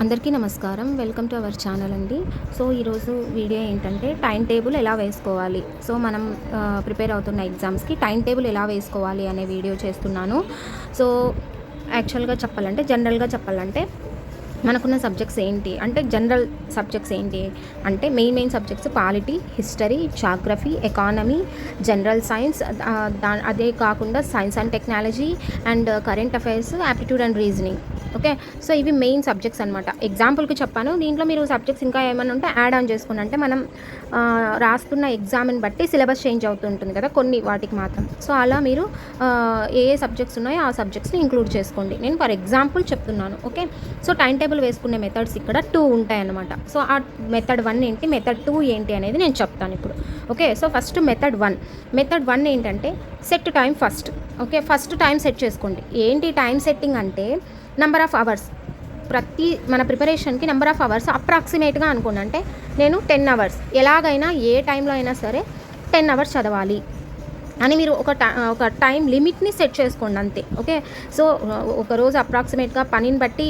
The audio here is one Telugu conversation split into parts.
అందరికీ నమస్కారం. వెల్కమ్ టు అవర్ ఛానల్ అండి. సో ఈరోజు వీడియో ఏంటంటే టైం టేబుల్ ఎలా వేసుకోవాలి, సో మనం ప్రిపేర్ అవుతున్న ఎగ్జామ్స్కి టైం టేబుల్ ఎలా వేసుకోవాలి అనే వీడియో చేస్తున్నాను. సో యాక్చువల్గా చెప్పాలంటే జనరల్గా చెప్పాలంటే మనకున్న సబ్జెక్ట్స్ ఏంటి అంటే జనరల్ సబ్జెక్ట్స్ ఏంటి అంటే main subjects polity, history, geography, economy, general science, అదే కాకుండా science and technology and current affairs, aptitude and reasoning. Okay, so ఇవి మెయిన్ సబ్జెక్ట్స్ అనమాట. ఎగ్జాంపుల్కి చెప్పాను, దీంట్లో మీరు సబ్జెక్ట్స్ ఇంకా ఏమైనా ఉంటే యాడ్ ఆన్ చేసుకుని, అంటే మనం రాస్తున్న ఎగ్జామ్ని బట్టి సిలబస్ చేంజ్ అవుతుంటుంది కదా కొన్ని వాటికి మాత్రం. సో అలా మీరు ఏ సబ్జెక్ట్స్ ఉన్నాయో ఆ సబ్జెక్ట్స్ని ఇంక్లూడ్ చేసుకోండి. నేను ఫర్ ఎగ్జాంపుల్ చెప్తున్నాను. ఓకే, సో టైం టేబుల్ వేసుకునే మెథడ్స్ ఇక్కడ 2 ఉంటాయన్నమాట. సో ఆ మెథడ్ 1 ఏంటి, మెథడ్ 2 ఏంటి అనేది నేను చెప్తాను ఇప్పుడు. ఓకే, సో ఫస్ట్ మెథడ్ 1 ఏంటంటే set time first. Okay, first time set చేసుకోండి. ఏంటి టైం సెట్టింగ్ అంటే నెంబర్ ఆఫ్ అవర్స్. మన ప్రిపరేషన్కి నెంబర్ ఆఫ్ అవర్స్ అప్రాక్సిమేట్గా అనుకోండి. అంటే నేను 10 అవర్స్ ఎలాగైనా ఏ టైంలో అయినా సరే 10 అవర్స్ చదవాలి అని మీరు ఒక టైం లిమిట్ని సెట్ చేసుకోండి అంతే. ఓకే, సో ఒకరోజు అప్రాక్సిమేట్గా పనిని బట్టి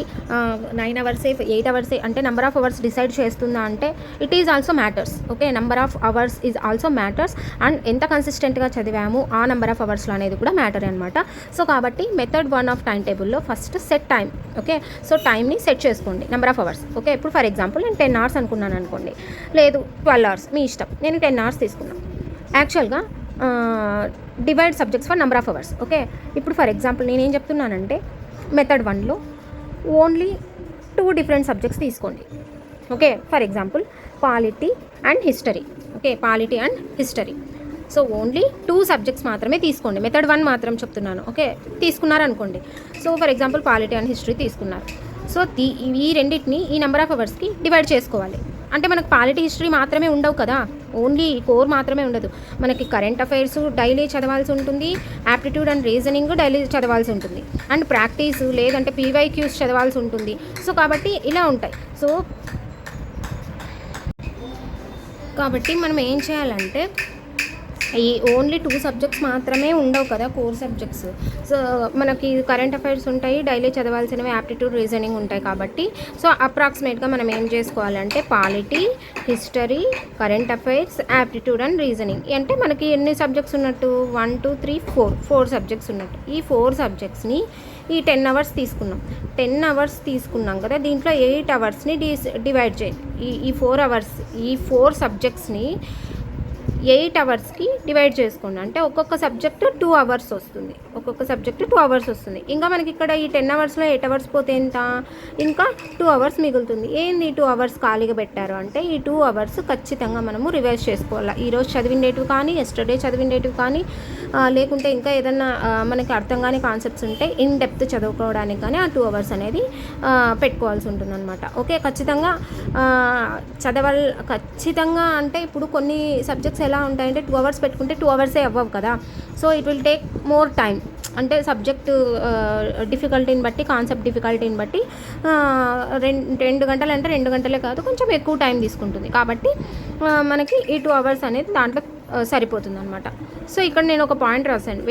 9 అవర్సే 8 అవర్సే అంటే నెంబర్ ఆఫ్ అవర్స్ డిసైడ్ చేస్తుందా అంటే it is also matters. Okay, number of hours is also matters and ఎంత కన్సిస్టెంట్గా చదివాము ఆ నెంబర్ ఆఫ్ అవర్స్లో అనేది కూడా మ్యాటర్ అనమాట. సో కాబట్టి మెథడ్ 1 ఆఫ్ టైం టేబుల్లో first set time. Okay, so టైంని సెట్ చేసుకోండి నెంబర్ ఆఫ్ అవర్స్. ఓకే, ఇప్పుడు ఫర్ ఎగ్జాంపుల్ నేను 10 అవర్స్ అనుకున్నాను అనుకోండి, లేదు 12 అవర్స్ మీ ఇష్టం. నేను 10 అవర్స్ తీసుకున్నాను. యాక్చువల్గా divide subjects for number of hours. Okay, ఇప్పుడు ఫర్ ఎగ్జాంపుల్ నేనేం చెప్తున్నానంటే మెథడ్ 1లో ఓన్లీ 2 డిఫరెంట్ సబ్జెక్ట్స్ తీసుకోండి. Okay, for example polity and history. Okay, polity and history. So only 2 subjects మాత్రమే తీసుకోండి. మెథడ్ 1 మాత్రం చెప్తున్నాను. ఓకే, తీసుకున్నారనుకోండి. So for example polity and history తీసుకున్నారు. సో ఈ రెండింటిని ఈ నెంబర్ ఆఫ్ అవర్స్కి డివైడ్ చేసుకోవాలి. అంటే మనకు పాలిటీ, హిస్టరీ మాత్రమే ఉండవు కదా, ఓన్లీ కోర్ మాత్రమే ఉండదు. మనకి కరెంట్ అఫైర్స్ డైలీ చదవాల్సి ఉంటుంది, యాప్టిట్యూడ్ అండ్ రీజనింగ్ డైలీ చదవాల్సి ఉంటుంది, అండ్ ప్రాక్టీస్ లేదంటే పీవైక్యూస్ చదవాల్సి ఉంటుంది. సో కాబట్టి ఇలా ఉంటాయి. సో కాబట్టి మనం ఏం చేయాలంటే ఈ ఓన్లీ 2 సబ్జెక్ట్స్ మాత్రమే ఉండవు కదా కోర్ సబ్జెక్ట్స్. సో మనకి కరెంట్ అఫైర్స్ ఉంటాయి, డైలీ చదవాల్సినవి యాప్టిట్యూడ్, రీజనింగ్ ఉంటాయి. కాబట్టి సో అప్రాక్సిమేట్గా మనం ఏం చేసుకోవాలంటే polity, history, current affairs, aptitude and reasoning అంటే మనకి ఎన్ని సబ్జెక్ట్స్ ఉన్నట్టు 1 2 3 4 సబ్జెక్ట్స్ ఉన్నట్టు. ఈ 4 సబ్జెక్ట్స్ని ఈ 10 అవర్స్ తీసుకున్నాం. 10 అవర్స్ తీసుకున్నాం కదా, దీంట్లో 8 అవర్స్ని డివైడ్ చేయండి. ఈ 4 సబ్జెక్ట్స్ని 8 అవర్స్కి డివైడ్ చేసుకోండి. అంటే ఒక్కొక్క సబ్జెక్టు 2 అవర్స్ వస్తుంది. ఇంకా మనకి ఇక్కడ ఈ 10 అవర్స్లో 8 అవర్స్ పోతే ఎంత, ఇంకా 2 అవర్స్ మిగులుతుంది. ఏంది 2 అవర్స్ ఖాళీగా పెట్టారు అంటే ఈ 2 అవర్స్ ఖచ్చితంగా మనము రివైజ్ చేసుకోవాలి. ఈరోజు చదివిండేటివి కానీ, ఎస్టర్డే చదివిండేటివి కానీ, లేకుంటే ఇంకా ఏదన్నా మనకి అర్థం కాని కాన్సెప్ట్స్ ఉంటే ఇన్ డెప్త్ చదువుకోవడానికి కానీ ఆ 2 అవర్స్ అనేది పెట్టుకోవాల్సి ఉంటుంది అనమాట. ఓకే, ఖచ్చితంగా ఖచ్చితంగా అంటే ఇప్పుడు కొన్ని సబ్జెక్ట్స్ ఎలా ఉంటాయంటే 2 అవర్స్ పెట్టుకుంటే 2 అవర్సే అవ్వవు కదా. So it will take more time. అంటే సబ్జెక్ట్ డిఫికల్టీని బట్టి, కాన్సెప్ట్ డిఫికల్టీని బట్టి 2 గంటలు అంటే 2 గంటలే కాదు, కొంచెం ఎక్కువ టైం తీసుకుంటుంది. కాబట్టి మనకి ఈ 2 అవర్స్ అనేది దాంట్లో సరిపోతుంది అనమాట. సో ఇక్కడ నేను ఒక పాయింట్ రాశాను,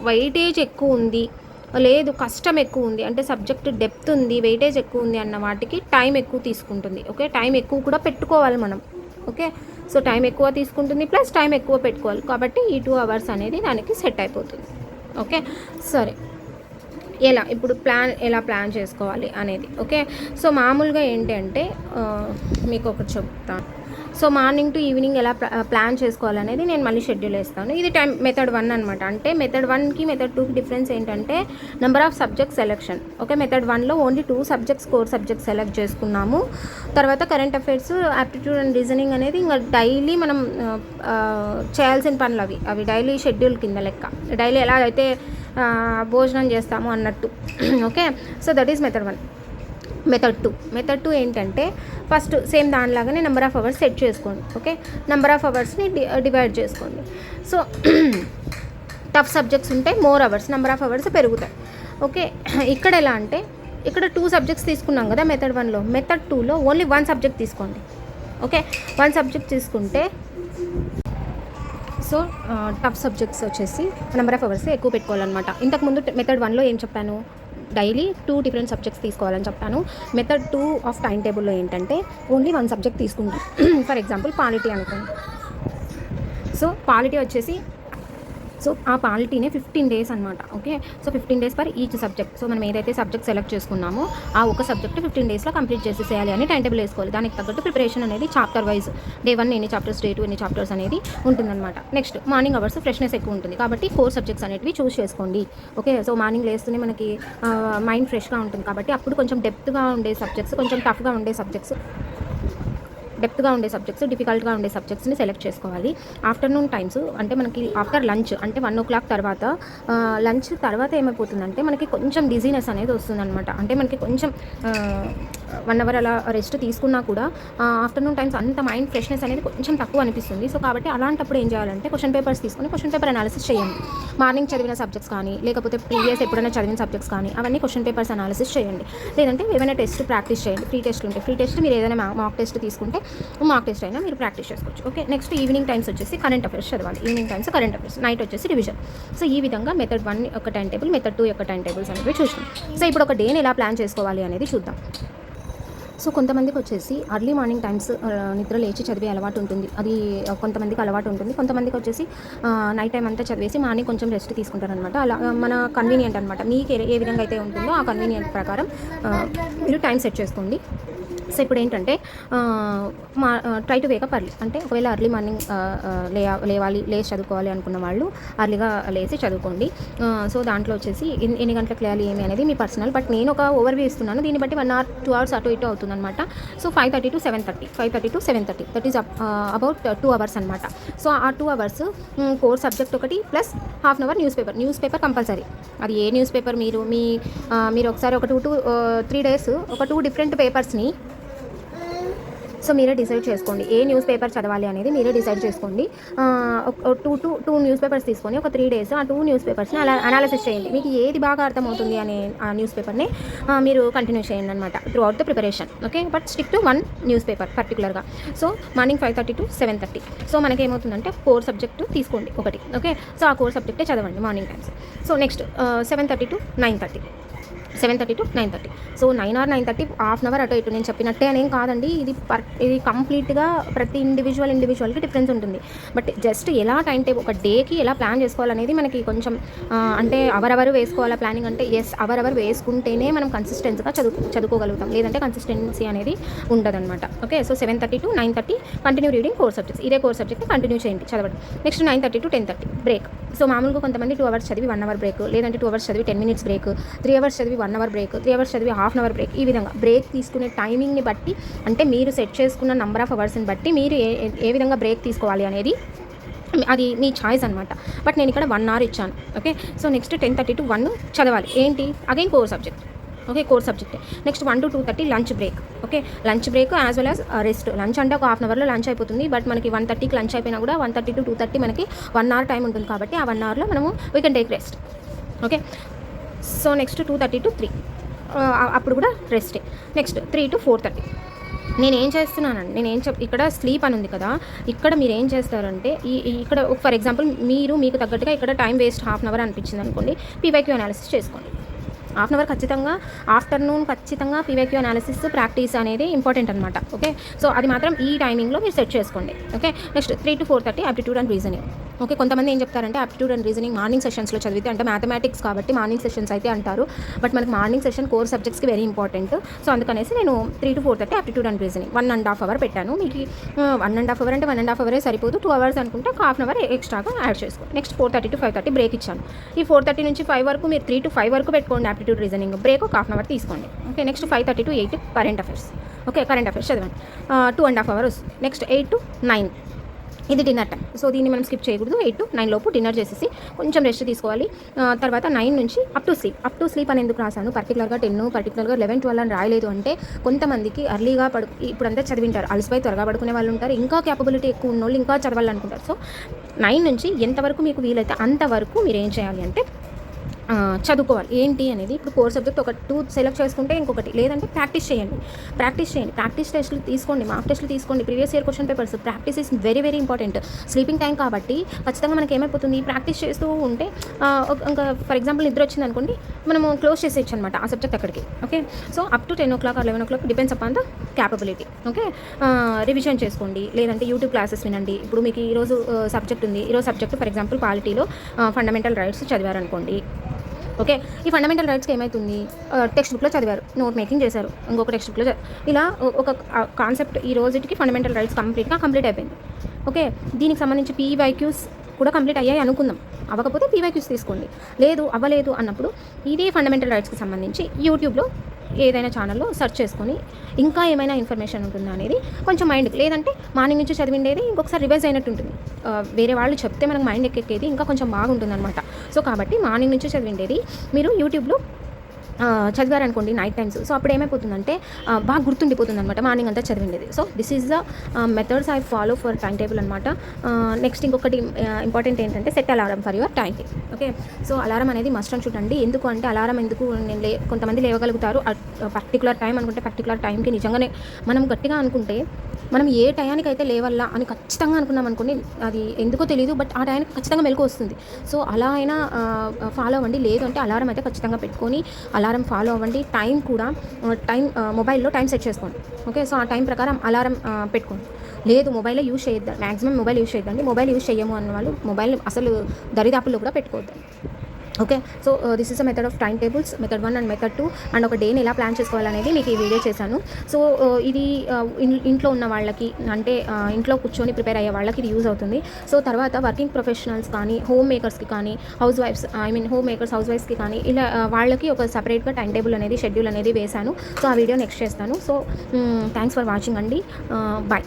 వెయిటేజ్ ఎక్కువ ఉంది, లేదు కష్టం ఎక్కువ ఉంది అంటే సబ్జెక్ట్ డెప్త్ ఉంది, వెయిటేజ్ ఎక్కువ ఉంది అన్న వాటికి టైం ఎక్కువ తీసుకుంటుంది. ఓకే, టైం ఎక్కువ కూడా పెట్టుకోవాలి మనం. ఓకే, సో టైం ఎక్కువ తీసుకుంటుంది ప్లస్ టైం ఎక్కువ పెట్టుకోవాలి. కాబట్టి ఈ 2 అవర్స్ అనేది దానికి సెట్ అయిపోతుంది. ఓకే, సరే ఇప్పుడు ఎలా ప్లాన్ చేసుకోవాలి అనేది. ఓకే, సో మామూలుగా ఏంటి అంటే మీకు ఒకటి చెప్తాను. సో మార్నింగ్ టు ఈవినింగ్ ఎలా ప్లాన్ చేసుకోవాలనేది నేను మళ్ళీ షెడ్యూల్ వేస్తాను. ఇది మెథడ్ 1 అనమాట. అంటే మెథడ్ 1కి మెథడ్ 2కి డిఫరెన్స్ ఏంటంటే number of subject selection. Okay, method 1లో only 2 subjects core subjects select చేసుకున్నాము. తర్వాత current affairs, aptitude and reasoning అనేది ఇంకా డైలీ మనం చేయాల్సిన పనులు అవి డైలీ షెడ్యూల్ కింద లెక్క. డైలీ ఎలా అయితే భోజనం చేస్తాము అన్నట్టు. Okay, so that is method 1. Method 2 ఏంటంటే ఫస్ట్ సేమ్ దానిలాగానే నెంబర్ ఆఫ్ అవర్స్ సెట్ చేసుకోండి. ఓకే, నెంబర్ ఆఫ్ అవర్స్ని డివైడ్ చేసుకోండి. సో టఫ్ సబ్జెక్ట్స్ ఉంటే more hours, number of hours పెరుగుతాయి. ఓకే, ఇక్కడ ఎలా అంటే ఇక్కడ 2 సబ్జెక్ట్స్ తీసుకున్నాం కదా మెథడ్ 1లో. మెథడ్ 2లో ఓన్లీ 1 సబ్జెక్ట్ తీసుకోండి. ఓకే, 1 సబ్జెక్ట్ తీసుకుంటే సో టఫ్ సబ్జెక్ట్స్ వచ్చేసి నెంబర్ ఆఫ్ అవర్స్ ఎక్కువ పెట్టుకోవాలన్నమాట. ఇంతకుముందు మెథడ్ 1లో ఏం చెప్పాను, డైలీ 2 డిఫరెంట్ సబ్జెక్ట్స్ తీసుకోవాలని చెప్తాను. మెథడ్ 2 ఆఫ్ టైం టేబుల్లో ఏంటంటే ఓన్లీ 1 సబ్జెక్ట్ తీసుకుంటాం. ఫర్ ఎగ్జాంపుల్ పాలిటీ అనుకోండి. సో పాలిటీ వచ్చేసి ఆ పాలిటీనే 15 డేస్ అనమాట. Okay, so 15 days per each subject. So మనం ఏదైతే సబ్జెక్ట్ సెలెక్ట్ చేసుకున్నామో ఆ ఒక సబ్జెక్ట్ 15 డేస్లో కంప్లీట్ చేసేసేయాలి అని టైం టేబుల్ వేసుకోవాలి. దానికి తగ్గట్టు ప్రిపరేషన్ అనేది చాప్టర్ వైజ్ డే 1 ఎన్ని చాప్టర్స్, డే 2 ఎన్ని చాప్టర్స్ అనేది ఉంటుందన్నమాట. నెక్స్ట్ మార్నింగ్ అవర్స్ ఫ్రెష్నెస్ ఎక్కువ ఉంటుంది కాబట్టి 4 సబ్జెక్ట్స్ అనేవి చూస్ చేసుకోండి. ఓకే, సో మార్నింగ్ లేస్తూనే మనకి మైండ్ ఫ్రెష్గా ఉంటుంది కాబట్టి అప్పుడు కొంచెం డెప్త్గా ఉండే సబ్జెక్ట్స్, కొంచెం టఫ్గా ఉండే సబ్జెక్ట్స్, డిఫికల్ట్గా ఉండే సబ్జెక్ట్స్ని సెలెక్ట్ చేసుకోవాలి. ఆఫ్టర్నూన్ టైమ్స్ అంటే మనకి ఆఫ్టర్ లంచ్ అంటే 1 o'clock తర్వాత, లంచ్ తర్వాత ఏమైపోతుందంటే మనకి కొంచెం డిజీనెస్ అనేది వస్తుందన్నమాట. అంటే మనకి కొంచెం 1 hour అలా రెస్ట్ తీసుకున్నా కూడా ఆఫ్టర్నూన్ టైమ్స్ అంత మైండ్ ఫ్రెష్నెస్ అనేది కొంచెం తక్కువ అనిపిస్తుంది. సో కాబట్టి అలాంటప్పుడు ఏం చేయాలంటే క్వశ్చన్ పేపర్స్ తీసుకొని క్వశ్చన్ పేపర్ అనాలిసిస్ చేయండి. మార్నింగ్ చదివిన సబ్జెక్ట్స్ కానీ, లేకపోతే ప్రీవియస్ ఎప్పుడైనా చదివిన సబ్జెక్ట్స్ కానీ అవన్నీ క్వశ్చన్ పేపర్స్ అనాలిసిస్ చేయండి. లేదంటే ఏమైనా టెస్ట్ ప్రాక్టీస్ చేయండి. ఫ్రీ టెస్ట్ ఉంటే ఫ్రీ టెస్ట్, మీరు ఏదైనా మాక్ టెస్ట్ తీసుకుంటే మాక్ టెస్ట్ అయినా మీరు ప్రాక్టీస్ చేసుకోవచ్చు. ఓకే, నెక్స్ట్ ఈవినింగ్ టైమ్స్ వచ్చేసి కరెంట్ అఫైర్స్ చదవాలి. Evening times current affairs, night వచ్చేసి రివిజన్. సో ఈ విధంగా మెథడ్ 1 యొక్క టైం టేబుల్, మెథడ్ 2 యొక్క టైం టేబుల్స్ అనేవి చూసాం. సో ఇప్పుడు ఒక డేని ఎలా ప్లాన్ చేసుకోవాలి అనేది చూద్దాం. సో కొంతమందికి వచ్చేసి అర్లీ మార్నింగ్ టైమ్స్ నిద్ర లేచి చదివే అలవాటు ఉంటుంది. అది కొంతమందికి అలవాటు ఉంటుంది. కొంతమందికి వచ్చేసి నైట్ టైం అంతా చదివేసి మార్నింగ్ కొంచెం రెస్ట్ తీసుకుంటారనమాట. అలా మన కన్వీనియంట్ అనమాట. మీకు ఏ విధంగా అయితే ఉంటుందో ఆ కన్వీనియంట్ ప్రకారం మీరు టైం సెట్ చేసుకోండి. సో ఇప్పుడు ఏంటంటే ట్రై టు వేకప్ అర్లీ. అంటే ఒకవేళ అర్లీ మార్నింగ్ లేచి చదువుకోవాలి అనుకున్న వాళ్ళు అర్లీగా లేచి చదువుకోండి. సో దాంట్లో వచ్చేసి ఎన్ని గంటలకు లేయాలి ఏమి అనేది మీ పర్సనల్, బట్ నేను ఒక ఓవర్వ్యూ ఇస్తున్నాను. దీన్ని బట్టి 1 hour 2 hours అటు ఇటు అవుతుందన్నమాట. So 5:30 to 7:30 that is about 2 hours అనమాట. సో ఆ 2 hours కోర్ సబ్జెక్ట్ ఒకటి plus ½ hour news paper compulsory. అది ఏ న్యూస్ పేపర్ మీరు ఒకసారి ఒక 2 to 3 days ఒక 2 different పేపర్స్ని సో మీరే డిసైడ్ చేసుకోండి. ఏ న్యూస్ పేపర్ చదవాలి అనేది మీరే డిసైడ్ చేసుకోండి. 2 న్యూస్ పేపర్స్ తీసుకొని ఒక 3 days ఆ 2 న్యూస్ పేపర్స్ని అలా అనాలిసిస్ చేయండి. మీకు ఏది బాగా అర్థమవుతుంది అనే ఆ న్యూస్ పేపర్ని మీరు కంటిన్యూ చేయండి అనమాట throughout the preparation. Okay, but stick to 1 newspaper పర్టికులర్గా. So morning 5:30 to 7:30. సో మనకి ఏమవుతుందంటే కోర్ సబ్జెక్టు తీసుకోండి ఒకటి. ఓకే, సో ఆ కోర్ సబ్జెక్టే చదవండి morning times. So next 7:30 to 9:30. 7:30 to 9:30. So 9 or 9:30 ½ hour అటు ఇటు నేను చెప్పినట్టే అనేం కాదండి. ఇది కంప్లీట్గా ప్రతి ఇండివిజువల్కి డిఫరెన్స్ ఉంటుంది. బట్ జస్ట్ ఎలా టైం టేబుల్ ఒక డేకి ఎలా ప్లాన్ చేసుకోవాలనేది మనకి కొంచెం అంటే అవర్ వేసుకోవాలా ప్లానింగ్ అంటే అవర్ వేసుకుంటేనే మనం కన్సిస్టెన్సీగా చదువుకోగలుగుతాం. లేదంటే కన్సిస్టెన్సీ అనేది ఉండదన్నమాట. Okay, so 7:30 to 9:30 continue reading core subjects. ఇదే కోర్ సబ్జెక్ట్ కంటిన్యూ చేయండి చదవండి. Next 9:30 to 10:30 break. సో మామూలుగా కొంతమంది 2 hours చదివి 1 hour బ్రేక్, లేదంటే 2 hours చదివి 10 minutes బ్రేక్, 3 hours చదివి 1 hour బ్రేక్, 3 hours చదివి ½ hour బ్రేక్. ఈ విధంగా బ్రేక్ తీసుకునే టైమింగ్ని బట్టి, అంటే మీరు సెట్ చేసుకున్న నెంబర్ ఆఫ్ అవర్స్ని బట్టి మీరు ఏ విధంగా బ్రేక్ తీసుకోవాలి అనేది అది మీ చాయిస్ అనమాట. బట్ నేను ఇక్కడ 1 hour ఇచ్చాను. ఓకే, సో నెక్స్ట్ 10:30 to 1 చదవాలి. ఏంటి again core subject. Okay, core సబ్జెక్టే. Next 1 to 2:30 lunch break. Okay, lunch break as well as rest. Lunch అంటే ఒక ½ hourలో లంచ్ అయిపోతుంది. బట్ మనకి 1:30కి లంచ్ అయిపోయినా కూడా 1:30 to 2:30 మనకి 1 hour టైం ఉంటుంది కాబట్టి ఆ 1 hourలో మనము we can take rest. Okay, so next 2:30 to 3 అప్పుడు కూడా రెస్టే. నెక్స్ట్ 3 to 4:30 నేనేం చేస్తున్నానండి, ఇక్కడ స్లీప్ అని ఉంది కదా, ఇక్కడ మీరు ఏం చేస్తారంటే ఇక్కడ ఫర్ ఎగ్జాంపుల్ మీకు తగ్గట్టుగా ఇక్కడ టైం వేస్ట్ ½ hour అనిపించింది అనుకోండి, పీవైక్యూ అనాలిసిస్ చేసుకోండి. ½ hour ఖచ్చితంగా ఆఫ్టర్నూన్ పీవైక్యూ అనాలిసిస్ ప్రాక్టీస్ అనేది ఇంపార్టెంట్ అనమాట. ఓకే, సో అది మాత్రం ఈ టైమింగ్లో మీరు సెట్ చేసుకోండి. Okay, next 3 to 4:30 aptitude and reasoning. Okay, కొంతమంది ఏం చెప్తారంటే ఆప్టిట్యూడ్ అండ్ రీజనింగ్ మార్నింగ్ సెషన్స్లో చదివితే, అంటే మ్యాథమెటిక్స్ కాబట్టి మార్నింగ్ సెషన్స్ అయితే అంటారు. బట్ మనకి మార్నింగ్ సెషన్ కోర్ సబ్జెక్ట్స్కి వెరీ ఇంపార్టెంట్. సో అందుకనేసి నేను 3 to 4:30 aptitude and reasoning 1.5 hour పెట్టాను. మీకు 1.5 hour అంటే 1.5 hour సరిపోదు. 2 hours అనుకుంటే ½ hour ఎక్స్ట్రాగా యాడ్ చేసుకోండి. నెక్స్ట్ 4:30 to 5:30 బ్రేక్ ఇచ్చాను. ఈ 4:30 నుంచి 5 వరకు మీరు 3 to 5 వరకు పెట్టుకోండి ఆప్టిట్యూడ్ రీజనింగ్. బ్రేక్ ఒక ½ hour తీసుకోండి. Okay, next 5:30 to 8 current affairs. Okay, current affairs చదవండి. 2.5 hours. నెక్స్ట్ 8 to 9 ఇది డిన్నర్ టైం. సో దీన్ని మనం స్కిప్ చేయకూడదు. 8 to 9 లోపు డిన్నర్ చేసేసి కొంచెం రెస్ట్ తీసుకోవాలి. తర్వాత 9 నుంచి అప్ టు స్లీప్ అని ఎందుకు రాశాను, పర్టికులర్గా 10, పర్టికులర్గా 11, 12 అని రాయలేదు అంటే కొంతమందికి అర్లీగా ఇప్పుడంతా చదివింటారు, అలసిపోయి త్వరగా పడుకునే వాళ్ళు ఉంటారు, ఇంకా క్యాపబిలిటీ ఎక్కువ ఉన్న వాళ్ళు ఇంకా చదవాలనుకుంటారు. సో 9 నుంచి ఎంతవరకు మీకు వీలైతే అంతవరకు మీరు ఏం చేయాలి అంటే చదువుకోవాలి ఏంటి అనేది. ఇప్పుడు కోర్ సబ్జెక్ట్ ఒక 2 సెలెక్ట్ చేసుకుంటే ఇంకొకటి, లేదంటే ప్రాక్టీస్ చేయండి. ప్రాక్టీస్ టెస్టులు తీసుకోండి, మార్క్ టెస్టులు తీసుకోండి, previous year question papers. Practice is very very important. Sleeping time కాబట్టి ఖచ్చితంగా మనకి ఏమైపోతుంది, ప్రాక్టీస్ చేస్తూ ఉంటే ఇంకా ఫర్ ఎగ్జాంపుల్ నిద్ర వచ్చింది అనుకోండి, మనము క్లోజ్ చేసేయచ్చు అనమాట ఆ సబ్జెక్ట్ అక్కడికి. Okay, so up to 10 o'clock or 11 o'clock depends upon the capability. Okay, revision చేసుకోండి, లేదంటే యూట్యూబ్ క్లాసెస్ వినండి. ఇప్పుడు మీకు ఈరోజు సబ్జెక్ట్ ఉంది, ఈరోజు సబ్జెక్ట్ ఫర్ ఎగ్జాంపుల్ పాలిటీలో ఫండమెంటల్ రైట్స్ చదివారనుకోండి. ఓకే, ఈ ఫండమెంటల్ రైట్స్కి ఏమవుతుంది, టెక్స్ట్ బుక్లో చదివారు, నోట్ మేకింగ్ చేశారు, ఇంకొక టెక్స్ట్ బుక్లో ఇలా ఒక కాన్సెప్ట్ ఈ రోజుకి ఫండమెంటల్ రైట్స్ కంప్లీట్ అయిపోయింది. ఓకే, దీనికి సంబంధించి పీవైక్యూస్ కూడా కంప్లీట్ అయ్యాయి అనుకుందాం. అవ్వకపోతే పీవైక్యూస్ తీసుకోండి. అవ్వలేదు అన్నప్పుడు ఇదే ఫండమెంటల్ రైట్స్కి సంబంధించి యూట్యూబ్లో ఏదైనా ఛానల్లో సెర్చ్ చేసుకొని ఇంకా ఏమైనా ఇన్ఫర్మేషన్ ఉంటుందా అనేది కొంచెం మైండ్కి, లేదంటే మార్నింగ్ నుంచి చదివిండేది ఇంకొకసారి రివైజ్ అయినట్టు ఉంటుంది. వేరే వాళ్ళు చెప్తే మనకు మైండ్ ఎక్కేది ఇంకా కొంచెం బాగుంటుంది అనమాట. సో కాబట్టి మార్నింగ్ నుంచి చదివిండేది మీరు యూట్యూబ్లో చదివారనుకోండి నైట్ టైమ్స్. సో అప్పుడు ఏమైపోతుందంటే బాగా గుర్తుండిపోతుంది అనమాట మార్నింగ్ అంతా చదివిండేది. So this is the methods I follow for time table అనమాట. నెక్స్ట్ ఇంకొకటి ఇంపార్టెంట్ ఏంటంటే set alarm for your time table. Okay, so alarm అనేది మస్ట్ అని చూడండి. ఎందుకు అంటే అలారం ఎందుకు కొంతమంది లేవగలుగుతారు పర్టికులర్ టైం అనుకుంటే, పర్టికులర్ టైంకి నిజంగానే మనం గట్టిగా అనుకుంటే మనం ఏ టయానికి అయితే లేవల్లా అని ఖచ్చితంగా అనుకున్నాం అనుకోండి, అది ఎందుకో తెలియదు బట్ ఆ టయానికి ఖచ్చితంగా మెలకు వస్తుంది. సో అలా అయినా ఫాలో అవ్వండి. లేదు అంటే అలారం అయితే ఖచ్చితంగా పెట్టుకొని అలారం ఫాలో అవ్వండి. టైం కూడా మొబైల్లో టైం సెట్ చేసుకోండి. ఓకే, సో ఆ టైం ప్రకారం అలారం పెట్టుకోండి. లేదు మొబైల్లో యూజ్ చేయొద్దు, మ్యాక్సిమం మొబైల్ యూజ్ చేయొద్దండి. మొబైల్ యూజ్ చేయము అన్న వాళ్ళు మొబైల్ అసలు దరిదాపుల్లో కూడా పెట్టుకోవద్దు. Okay, so this is a method of time tables, method 1 and method 2. And ఒక డేని ఎలా ప్లాన్ చేసుకోవాలనేది మీకు ఈ వీడియో చేశాను. సో ఇది ఇంట్లో ఉన్న వాళ్ళకి, అంటే ఇంట్లో కూర్చొని ప్రిపేర్ అయ్యే వాళ్ళకి ఇది యూజ్ అవుతుంది. సో తర్వాత వర్కింగ్ ప్రొఫెషనల్స్ కానీ, హోమ్ మేకర్స్కి కానీ, హౌస్ వైఫ్స్కి కానీ ఇలా వాళ్ళకి ఒక సపరేట్గా టైం టేబుల్ అనేది, షెడ్యూల్ అనేది వేశాను. సో ఆ వీడియో నెక్స్ట్ చేస్తాను. సో థ్యాంక్స్ ఫర్ వాచింగ్ అండి. బాయ్.